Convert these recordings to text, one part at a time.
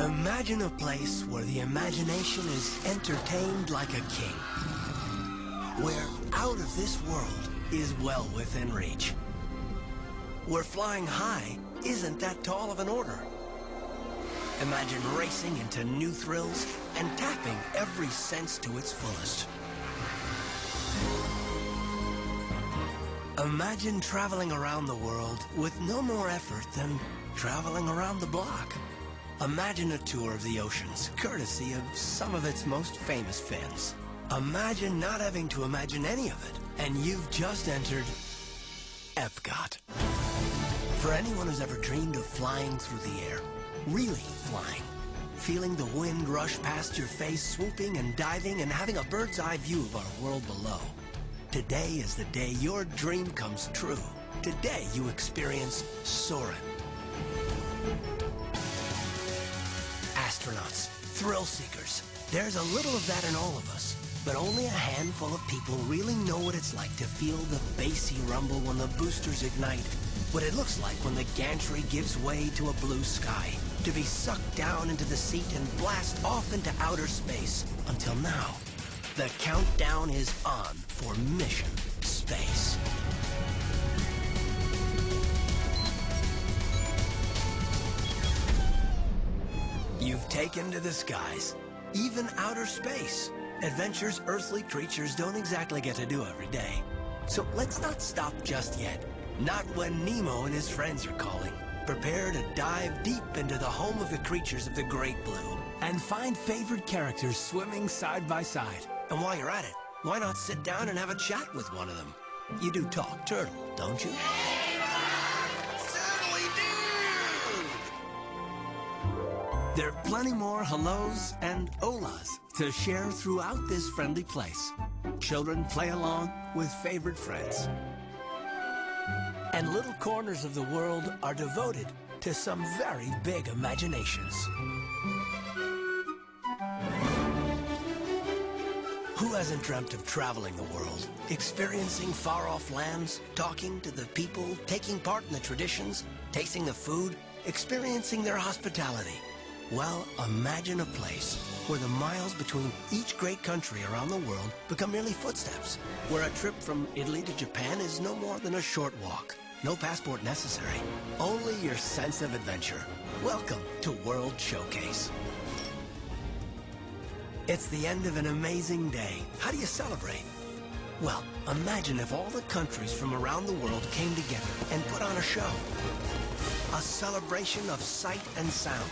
Imagine a place where the imagination is entertained like a king, where out of this world is well within reach, where flying high isn't that tall of an order. Imagine racing into new thrills and tapping every sense to its fullest. Imagine traveling around the world with no more effort than traveling around the block. Imagine a tour of the oceans, courtesy of some of its most famous fins. Imagine not having to imagine any of it, and you've just entered Epcot. For anyone who's ever dreamed of flying through the air, really flying, feeling the wind rush past your face, swooping and diving, and having a bird's eye view of our world below. Today is the day your dream comes true. Today you experience soaring. Astronauts, thrill seekers, there's a little of that in all of us, but only a handful of people really know what it's like to feel the bassy rumble when the boosters ignite, what it looks like when the gantry gives way to a blue sky, to be sucked down into the seat and blast off into outer space. Until now, the countdown is on for Mission Space. You've taken to the skies, even outer space. Adventures earthly creatures don't exactly get to do every day. So let's not stop just yet. Not when Nemo and his friends are calling. Prepare to dive deep into the home of the creatures of the Great Blue and find favorite characters swimming side by side. And while you're at it, why not sit down and have a chat with one of them? You do talk turtle, don't you? Certainly do! There are plenty more hellos and olas to share throughout this friendly place. Children play along with favorite friends. And little corners of the world are devoted to some very big imaginations. Who hasn't dreamt of traveling the world, experiencing far-off lands, talking to the people, taking part in the traditions, tasting the food, experiencing their hospitality? Well, imagine a place where the miles between each great country around the world become merely footsteps, where a trip from Italy to Japan is no more than a short walk. No passport necessary, only your sense of adventure. Welcome to World Showcase. It's the end of an amazing day. How do you celebrate? Well, imagine if all the countries from around the world came together and put on a show. A celebration of sight and sound.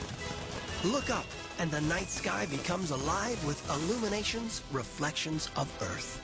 Look up, and the night sky becomes alive with illuminations, reflections of Earth.